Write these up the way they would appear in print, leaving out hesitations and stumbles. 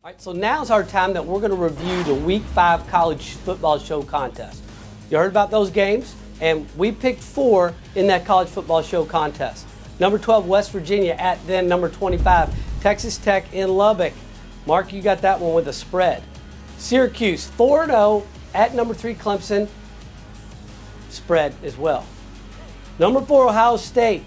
All right, so now's our time that we're going to review the Week 5 college football show contest. You heard about those games, and we picked 4 in that college football show contest. Number 12, West Virginia at then number 25, Texas Tech in Lubbock. Mark, you got that one with a spread. Syracuse 4-0 at number 3, Clemson, spread as well. Number 4, Ohio State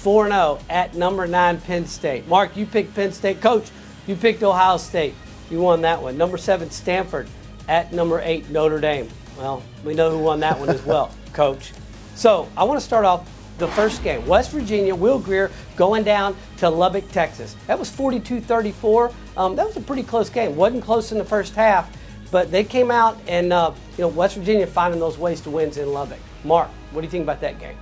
4-0 at number 9, Penn State. Mark, you picked Penn State. Coach, you picked Ohio State. You won that one. Number 7, Stanford at number 8, Notre Dame. Well, we know who won that one as well, Coach. So I want to start off the first game. West Virginia, Will Greer going down to Lubbock, Texas. That was 42-34. That was a pretty close game. Wasn't close in the first half, but they came out and West Virginia finding those ways to wins in Lubbock. Mark, what do you think about that game?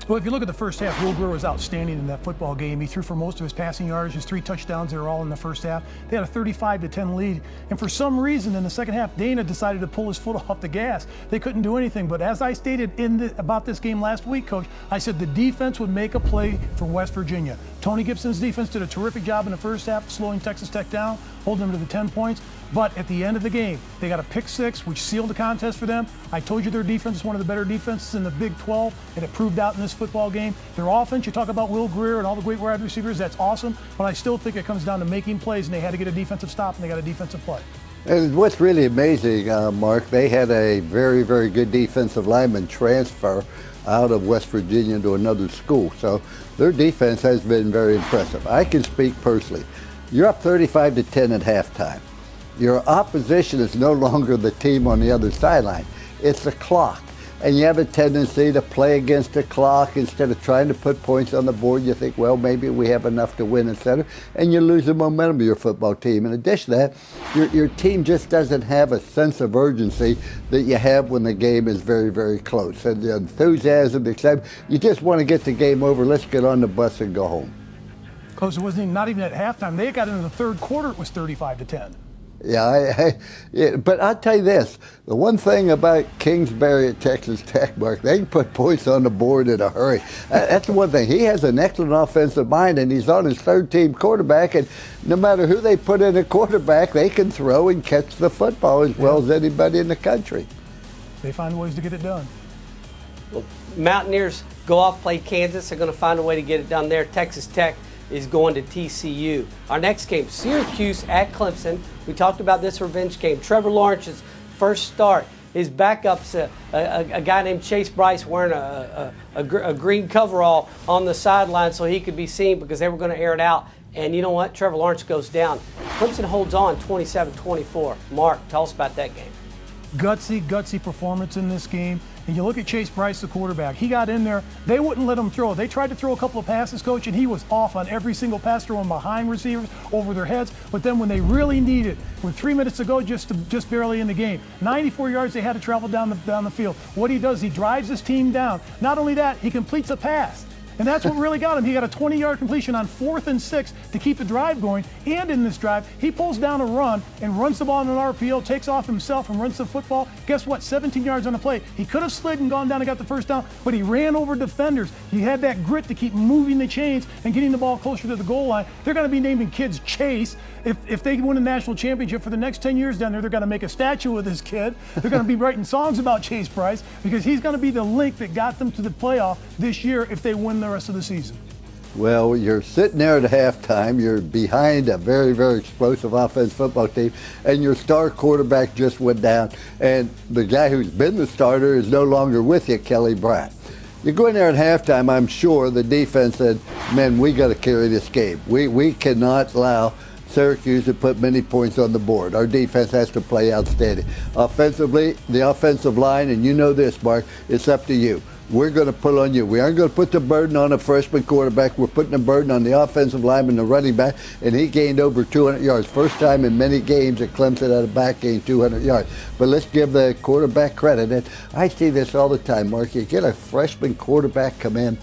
Well, if you look at the first half, Will Greer was outstanding in that football game. He threw for most of his passing yards. His 3 touchdowns, they were all in the first half. They had a 35-10 lead. And for some reason, in the second half, Dana decided to pull his foot off the gas. They couldn't do anything. But as I stated about this game last week, Coach, I said the defense would make a play for West Virginia. Tony Gibson's defense did a terrific job in the first half, slowing Texas Tech down, holding them to the 10 points. But at the end of the game, they got a pick 6, which sealed the contest for them. I told you their defense is one of the better defenses in the Big 12, and it proved out in this football game. Their offense, you talk about Will Greer and all the great wide receivers, that's awesome, but I still think it comes down to making plays, and they had to get a defensive stop, and they got a defensive play. And what's really amazing, Mark, they had a very, very good defensive lineman transfer out of West Virginia to another school. So their defense has been very impressive. I can speak personally. You're up 35-10 at halftime. Your opposition is no longer the team on the other sideline. It's the clock. And you have a tendency to play against the clock instead of trying to put points on the board. You think, well, maybe we have enough to win, etc. And you lose the momentum of your football team. In addition to that, your team just doesn't have a sense of urgency that you have when the game is very, very close. And the enthusiasm, the excitement, you just want to get the game over. Let's get on the bus and go home. Coach, it wasn't not even at halftime. They got into the third quarter, it was 35-10. Yeah, but I'll tell you this. The one thing about Kingsbury at Texas Tech, Mark, they can put points on the board in a hurry. That's the one thing. He has an excellent offensive mind, and he's on his third-team quarterback, and no matter who they put in a quarterback, they can throw and catch the football as well as anybody in the country. They find ways to get it done. Well, Mountaineers go off, play Kansas. They're going to find a way to get it done there. Texas Tech is going to TCU. Our next game, Syracuse at Clemson. We talked about this revenge game. Trevor Lawrence's first start. His backup's a guy named Chase Bryce wearing a green coverall on the sideline so he could be seen because they were going to air it out. And you know what? Trevor Lawrence goes down. Clemson holds on 27-24. Mark, tell us about that game. Gutsy performance in this game. And you look at Chase Bryce, the quarterback. He got in there. They wouldn't let him throw. They tried to throw a couple of passes, Coach, and he was off on every single pass, throwing behind receivers, over their heads. But then when they really needed, with 3 minutes to go, just barely in the game, 94 yards they had to travel down the field. What he does, he drives his team down. Not only that, he completes a pass. And that's what really got him. He got a 20-yard completion on 4th and 6 to keep the drive going. And in this drive, he pulls down a run and runs the ball in an RPO, takes off himself and runs the football. Guess what? 17 yards on the play. He could have slid and gone down and got the first down, but he ran over defenders. He had that grit to keep moving the chains and getting the ball closer to the goal line. They're going to be naming kids Chase. If they win a national championship for the next 10 years down there, they're going to make a statue of this kid. They're going to be writing songs about Chase Bryce because he's going to be the link that got them to the playoff this year if they win the rest of the season. Well, you're sitting there at halftime. You're behind a very, very explosive offense football team, and your star quarterback just went down, and the guy who's been the starter is no longer with you, Kelly Bryant. You go in there at halftime, I'm sure the defense said, man, we got to carry this game. We cannot allow Syracuse to put many points on the board. Our defense has to play outstanding. Offensively, the offensive line, and you know this, Mark, it's up to you. We're going to put on you. We aren't going to put the burden on a freshman quarterback. We're putting the burden on the offensive lineman, the running back, and he gained over 200 yards. First time in many games that Clemson had a back gain 200 yards. But let's give the quarterback credit. And I see this all the time, Mark. You get a freshman quarterback come in,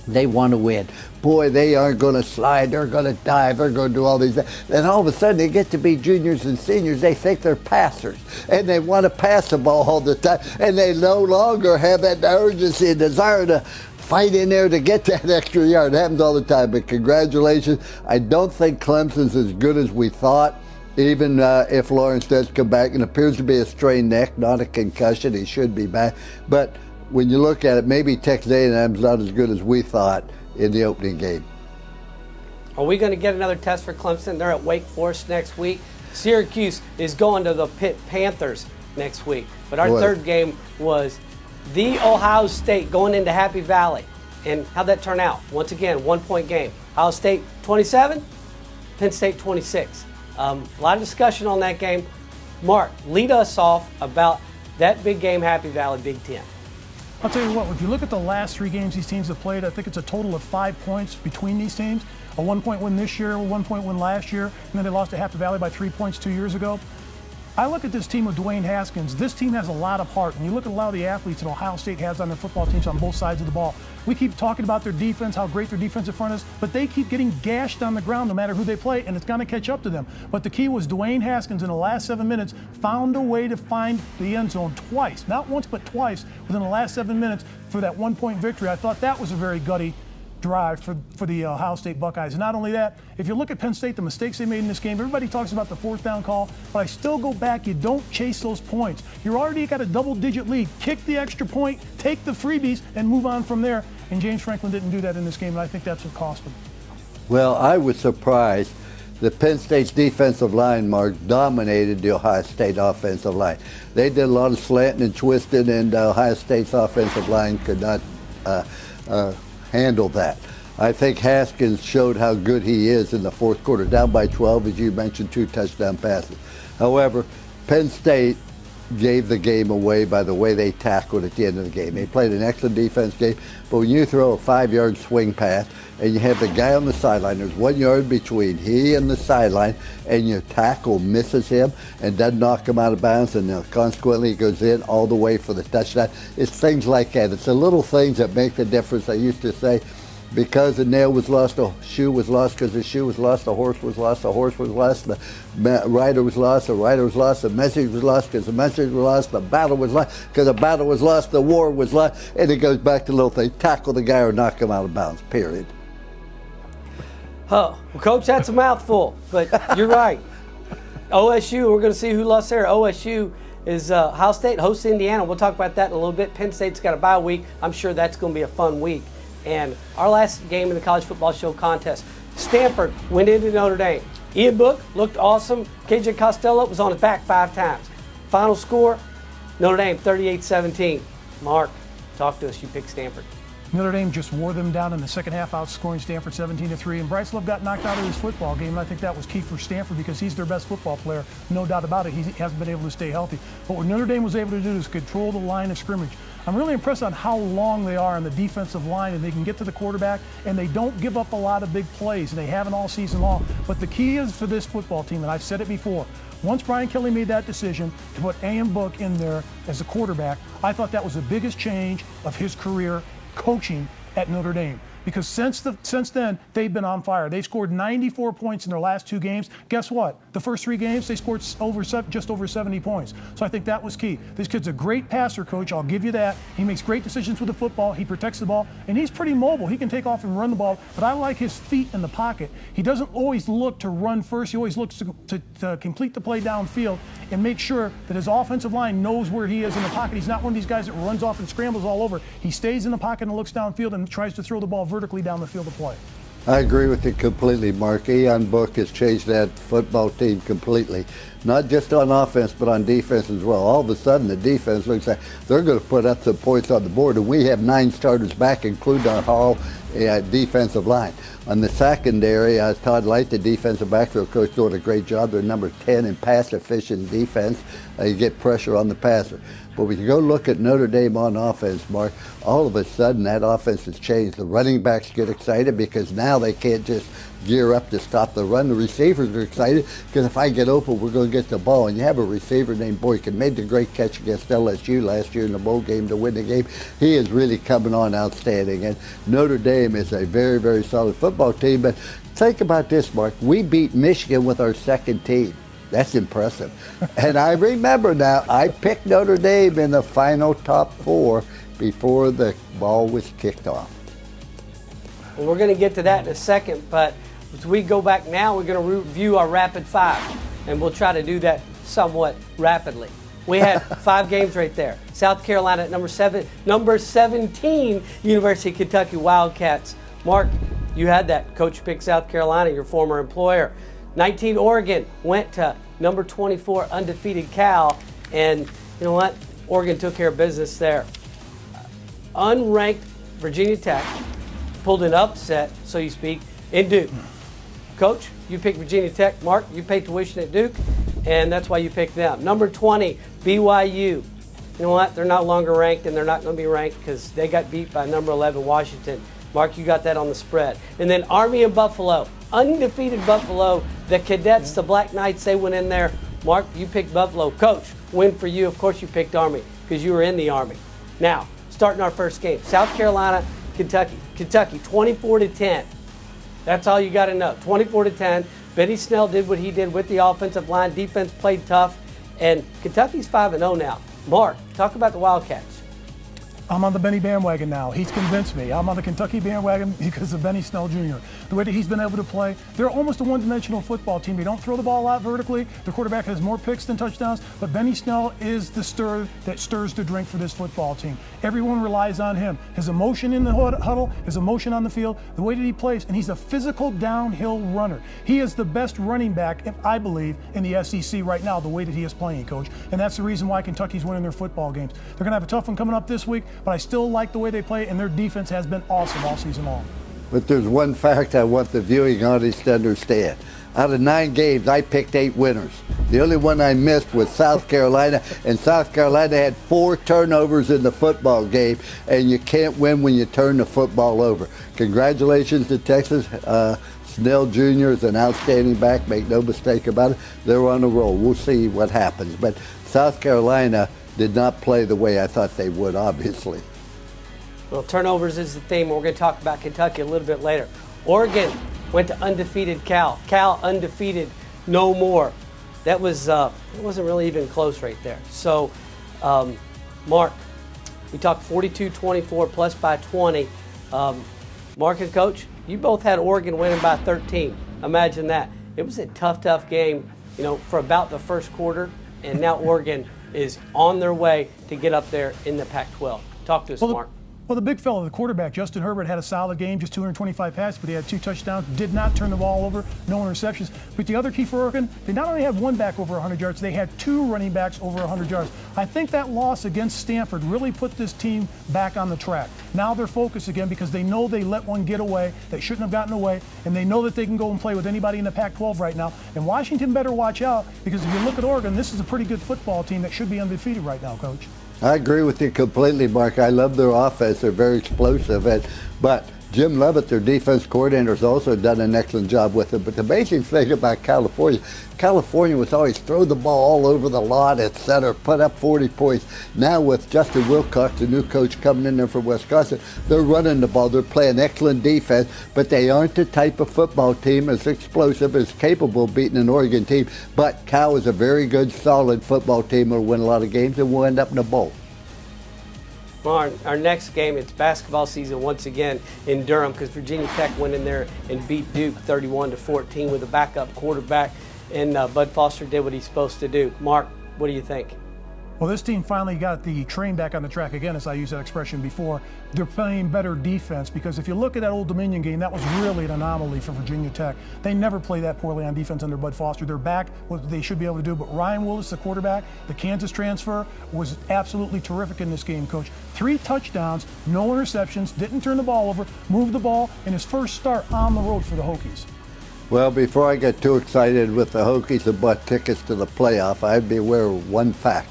they want to win. Boy, they aren't going to slide. They're going to dive. They're going to do all these things. Then all of a sudden, they get to be juniors and seniors. They think they're passers, and they want to pass the ball all the time, and they no longer have that urgency and desire to fight in there to get that extra yard. It happens all the time, but congratulations. I don't think Clemson's as good as we thought. even if Lawrence does come back, and appears to be a strained neck, not a concussion, he should be back. But when you look at it, maybe Texas A&M's not as good as we thought in the opening game. Are we going to get another test for Clemson? They're at Wake Forest next week. Syracuse is going to the Pitt Panthers next week. But our third game was the Ohio State going into Happy Valley. And how'd that turn out? Once again, 1-point game. Ohio State 27, Penn State 26. A lot of discussion on that game. Mark, lead us off about that big game, Happy Valley, Big Ten. I'll tell you what, if you look at the last 3 games these teams have played, I think it's a total of 5 points between these teams. A 1-point win this year, a 1-point win last year, and then they lost to Happy Valley by 3 points 2 years ago. I look at this team with Dwayne Haskins. This team has a lot of heart. When you look at a lot of the athletes that Ohio State has on their football teams on both sides of the ball, we keep talking about their defense, how great their defensive front is, but they keep getting gashed on the ground no matter who they play, and it's going to catch up to them. But the key was Dwayne Haskins in the last 7 minutes found a way to find the end zone twice, not once but twice, within the last 7 minutes for that 1-point victory. I thought that was a very gutty drive for the Ohio State Buckeyes. And not only that, if you look at Penn State, the mistakes they made in this game, everybody talks about the 4th down call, but I still go back, you don't chase those points. You're already got a double-digit lead. Kick the extra point, take the freebies, and move on from there. And James Franklin didn't do that in this game, and I think that's what cost him. Well, I was surprised that Penn State's defensive line, Mark, dominated the Ohio State offensive line. They did a lot of slanting and twisting, and Ohio State's offensive line could not handle that. I think Haskins showed how good he is in the 4th quarter, down by 12, as you mentioned, 2 touchdown passes. However, Penn State gave the game away by the way they tackled at the end of the game. They played an excellent defense game, but when you throw a 5-yard swing pass and you have the guy on the sideline, there's 1 yard between he and the sideline, and your tackle misses him and doesn't knock him out of bounds, and consequently it goes in all the way for the touchdown. It's things like that. It's the little things that make the difference. I used to say, because a nail was lost, a shoe was lost. Because the shoe was lost, a horse was lost. A horse was lost, the rider was lost. A rider was lost, the message was lost. Because the message was lost, the battle was lost. Because the battle was lost, the war was lost. And it goes back to little things. Tackle the guy or knock him out of bounds, period. Oh, well, Coach, that's a mouthful, but you're right. OSU, we're going to see who lost there. OSU is Ohio State hosts Indiana. We'll talk about that in a little bit. Penn State's got a bye week. I'm sure that's going to be a fun week. And our last game in the College Football Show contest, Stanford went into Notre Dame. Ian Book looked awesome. KJ Costello was on his back 5 times. Final score, Notre Dame 38-17. Mark, talk to us. You picked Stanford. Notre Dame just wore them down in the second half, outscoring Stanford 17-3. And Bryce Love got knocked out of his football game. And I think that was key for Stanford because he's their best football player, no doubt about it. He hasn't been able to stay healthy. But what Notre Dame was able to do is control the line of scrimmage. I'm really impressed on how long they are on the defensive line, and they can get to the quarterback, and they don't give up a lot of big plays, and they haven't all season long. But the key is for this football team, and I've said it before, once Brian Kelly made that decision to put Ian Book in there as a quarterback, I thought that was the biggest change of his career coaching at Notre Dame. Because since then, they've been on fire. They've scored 94 points in their last 2 games. Guess what? The first 3 games, they scored just over 70 points. So I think that was key. This kid's a great passer coach. I'll give you that. He makes great decisions with the football. He protects the ball. And he's pretty mobile. He can take off and run the ball. But I like his feet in the pocket. He doesn't always look to run first. He always looks to complete the play downfield and make sure that his offensive line knows where he is in the pocket. He's not one of these guys that runs off and scrambles all over. He stays in the pocket and looks downfield and tries to throw the ball vertically down the field of play. I agree with you completely, Mark. Ian Book has changed that football team completely. Not just on offense, but on defense as well. All of a sudden, the defense looks like they're going to put up some points on the board, and we have 9 starters back, including our Hall defensive line. On the secondary, Todd Light, the defensive backfield coach, doing a great job. They're number 10 in pass-efficient defense. You get pressure on the passer. But when you go look at Notre Dame on offense, Mark, all of a sudden that offense has changed. The running backs get excited because now they can't just gear up to stop the run. The receivers are excited because if I get open, we're going to get the ball. And you have a receiver named Boykin, made the great catch against LSU last year in the bowl game to win the game. He is really coming on outstanding. And Notre Dame is a very, very solid football team. But think about this, Mark. We beat Michigan with our second team. That's impressive. And I remember now, I picked Notre Dame in the final top 4 before the ball was kicked off. Well, we're going to get to that in a second, but as we go back now, we're going to review our rapid 5. and we'll try to do that somewhat rapidly. We had 5 games right there. South Carolina at number 17, University of Kentucky Wildcats. Mark, you had that. Coach picked South Carolina, your former employer. 19, Oregon went to number 24, undefeated Cal, and you know what? Oregon took care of business there. Unranked Virginia Tech pulled an upset, so you speak, in Duke. Coach, you picked Virginia Tech. Mark, you paid tuition at Duke, and that's why you picked them. Number 20, BYU. You know what? They're no longer ranked, and they're not going to be ranked because they got beat by number 11, Washington. Mark, you got that on the spread. And then Army and Buffalo, undefeated Buffalo. The Cadets, the Black Knights, they went in there. Mark, you picked Buffalo. Coach, win for you. Of course you picked Army because you were in the Army. Now, starting our first game, South Carolina, Kentucky. Kentucky, 24-10. That's all you got to know. 24-10. Benny Snell did what he did with the offensive line. Defense played tough. And Kentucky's 5-0 now. Mark, talk about the Wildcats. I'm on the Benny bandwagon now. He's convinced me. I'm on the Kentucky bandwagon because of Benny Snell Jr. The way that he's been able to play, they're almost a one-dimensional football team. They don't throw the ball out vertically. The quarterback has more picks than touchdowns, but Benny Snell is the stir that stirs the drink for this football team. Everyone relies on him. His emotion in the huddle, his emotion on the field, the way that he plays, and he's a physical downhill runner. He is the best running back, I believe, in the SEC right now, the way that he is playing, Coach. And that's the reason why Kentucky's winning their football games. They're going to have a tough one coming up this week, but I still like the way they play, and their defense has been awesome all season long. But there's one fact I want the viewing audience to understand. Out of 9 games, I picked 8 winners. The only one I missed was South Carolina, and South Carolina had 4 turnovers in the football game, and you can't win when you turn the football over. Congratulations to Texas. Snell Jr. is an outstanding back, make no mistake about it. They're on a roll. We'll see what happens. But South Carolina did not play the way I thought they would, obviously. Well, turnovers is the theme. We're going to talk about Kentucky a little bit later. Oregon went to undefeated Cal. Cal undefeated no more. That was it wasn't really even close right there. So, Mark, we talked 42-24 plus by 20. Mark and Coach, you both had Oregon winning by 13. Imagine that. It was a tough game, you know, for about the first quarter, and now Oregon is on their way to get up there in the Pac-12. Talk to us, Mark. Well, the big fella, the quarterback, Justin Herbert, had a solid game, just 225 passes, but he had 2 touchdowns, did not turn the ball over, no interceptions. But the other key for Oregon, they not only had one back over 100 yards, they had 2 running backs over 100 yards. I think that loss against Stanford really put this team back on the track. Now they're focused again because they know they let one get away that shouldn't have gotten away, and they know that they can go and play with anybody in the Pac-12 right now. And Washington better watch out because if you look at Oregon, this is a pretty good football team that should be undefeated right now, Coach. I agree with you completely, Mark. I love their offense. They're very explosive. But Jim Leavitt, their defense coordinator, has also done an excellent job with it. But the amazing thing about California was always throw the ball all over the lot, etc., put up 40 points. Now with Justin Wilcox, the new coach coming in there from Wisconsin, they're running the ball. They're playing excellent defense, but they aren't the type of football team as explosive, as capable of beating an Oregon team. But Cal is a very good, solid football team. Will win a lot of games and will end up in a bowl. Well, our next game, it's basketball season once again in Durham because Virginia Tech went in there and beat Duke 31-14 with a backup quarterback, and Bud Foster did what he's supposed to do. Mark, what do you think? Well, this team finally got the train back on the track again, as I used that expression before. They're playing better defense because if you look at that Old Dominion game, that was really an anomaly for Virginia Tech. They never play that poorly on defense under Bud Foster. They're back what they should be able to do, but Ryan Willis, the quarterback, the Kansas transfer, was absolutely terrific in this game, Coach. 3 touchdowns, no interceptions, didn't turn the ball over, moved the ball in his first start on the road for the Hokies. Well, before I get too excited with the Hokies and bought tickets to the playoff, I'd be aware of one fact.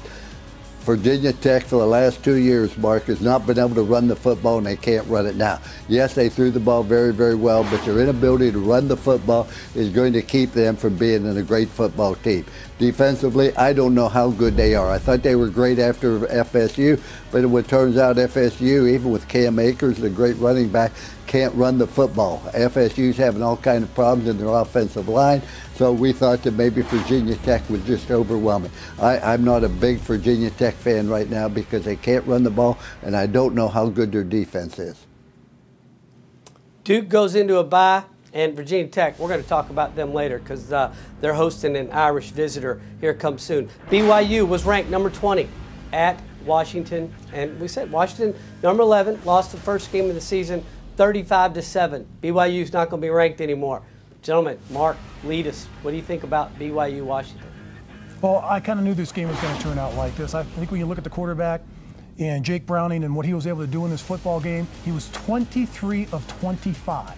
Virginia Tech for the last 2 years, Mark, has not been able to run the football, and they can't run it now. Yes, they threw the ball very, very well, but their inability to run the football is going to keep them from being a great football team. Defensively, I don't know how good they are. I thought they were great after FSU, but it turns out FSU, even with Cam Akers, the great running back, can't run the football. FSU's having all kinds of problems in their offensive line, so we thought that maybe Virginia Tech was just overwhelming. I'm not a big Virginia Tech fan right now because they can't run the ball, and I don't know how good their defense is. Duke goes into a bye, And Virginia Tech, we're going to talk about them later because they're hosting an Irish visitor here come soon. BYU was ranked number 20 at Washington, and we said Washington, number 11, lost the first game of the season, 35-7. BYU's not going to be ranked anymore. Gentlemen, Mark, lead us. What do you think about BYU Washington? Well, I kind of knew this game was going to turn out like this. I think when you look at the quarterback and Jake Browning and what he was able to do in this football game, he was 23 of 25.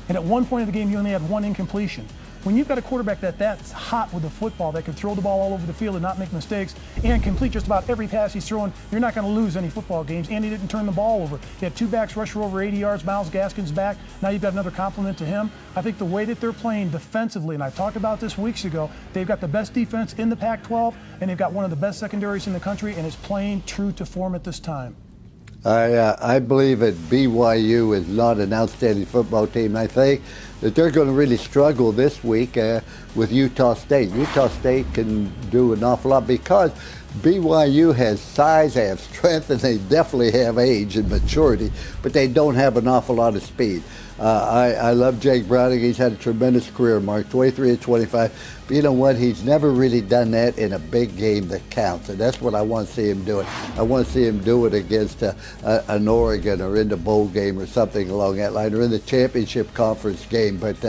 And at one point of the game, he only had one incompletion. When you've got a quarterback that's hot with the football, that can throw the ball all over the field and not make mistakes and complete just about every pass he's throwing, you're not going to lose any football games. And he didn't turn the ball over. He had 2 backs rush for over 80 yards. Miles Gaskin's back. Now you've got another compliment to him. I think the way that they're playing defensively, and I talked about this weeks ago, they've got the best defense in the Pac-12, and they've got one of the best secondaries in the country, and it's playing true to form at this time. I believe that BYU is not an outstanding football team. I think that they're going to really struggle this week with Utah State. Utah State can do an awful lot because BYU has size, they have strength, and they definitely have age and maturity, but they don't have an awful lot of speed. I love Jake Browning. He's had a tremendous career, Mark, 23 of 25. But you know what? He's never really done that in a big game that counts, and that's what I want to see him do it. I want to see him do it against an Oregon or in the bowl game or something along that line, or in the championship conference game. But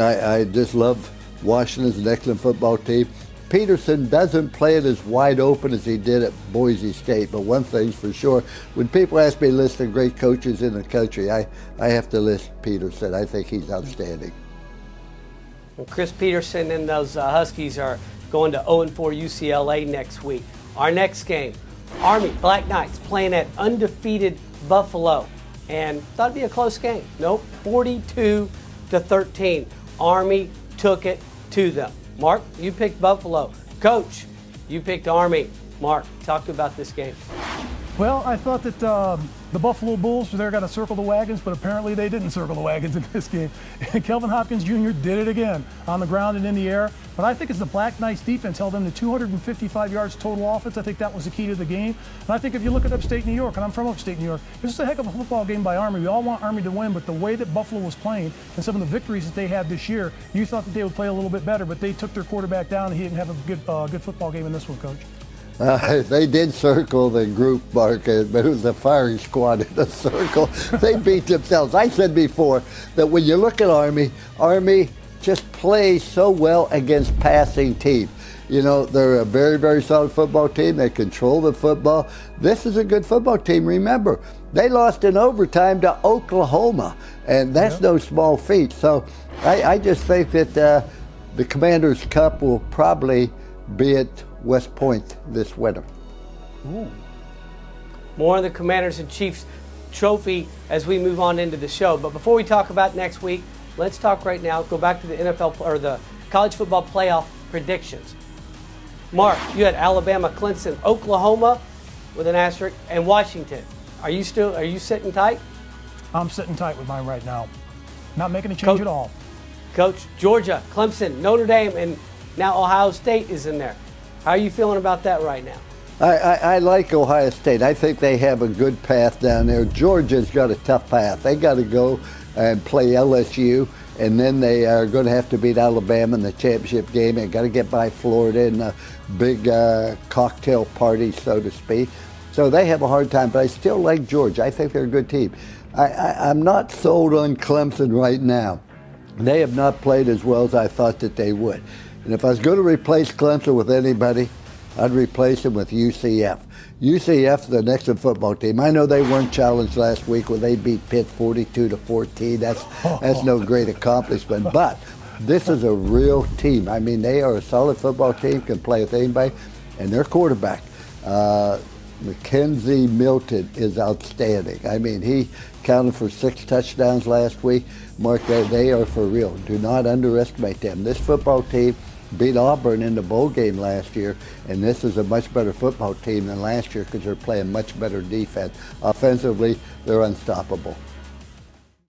I just love Washington's an excellent football team. Peterson doesn't play it as wide open as he did at Boise State, but one thing's for sure, when people ask me to list the great coaches in the country, I have to list Peterson. I think he's outstanding. Well, Chris Peterson and those Huskies are going to 0-4 UCLA next week. Our next game, Army Black Knights playing at undefeated Buffalo, and thought it'd be a close game. Nope, 42-13. Army took it to them. Mark, you picked Buffalo. Coach, you picked Army. Mark, talk about this game. Well, I thought that the Buffalo Bulls were there got to circle the wagons, but apparently they didn't circle the wagons in this game. Kelvin Hopkins Jr. did it again on the ground and in the air. But I think it's the Black Knights defense held them to 255 yards total offense. I think that was the key to the game. And I think if you look at upstate New York, and I'm from upstate New York, this is a heck of a football game by Army. We all want Army to win, but the way that Buffalo was playing and some of the victories that they had this year, you thought that they would play a little bit better, but they took their quarterback down, and he didn't have a good football game in this one, Coach. They did circle the group, Mark, but it was a firing squad in a circle. They beat themselves. I said before that when you look at Army just plays so well against passing teams. You know, they're a very, very solid football team. They control the football. This is a good football team. Remember, they lost in overtime to Oklahoma, and that's no small feat. So I just think that the Commander's Cup will probably be at West Point this winter. Ooh. More on the Commanders and Chiefs trophy as we move on into the show. But before we talk about next week, let's talk right now. Go back to the NFL or the college football playoff predictions. Mark, you had Alabama, Clemson, Oklahoma with an asterisk, and Washington. Are you sitting tight? I'm sitting tight with mine right now. Not making a change at all. Coach, Georgia, Clemson, Notre Dame, and now Ohio State is in there. How are you feeling about that right now? I like Ohio State. I think they have a good path down there. Georgia's got a tough path. They got to go and play LSU, and then they are going to have to beat Alabama in the championship game. They got to get by Florida in a big cocktail party, so to speak. So they have a hard time, but I still like Georgia. I think they're a good team. I'm not sold on Clemson right now. They have not played as well as I thought that they would. And if I was going to replace Clemson with anybody, I'd replace him with UCF. UCF, the next football team. I know they weren't challenged last week when they beat Pitt 42-14. That's no great accomplishment. But this is a real team. I mean, they are a solid football team, can play with anybody, and their quarterback, Mackenzie Milton, is outstanding. I mean, he counted for 6 touchdowns last week. Mark, they are for real. Do not underestimate them. This football team beat Auburn in the bowl game last year, and this is a much better football team than last year because they're playing much better defense. Offensively, they're unstoppable.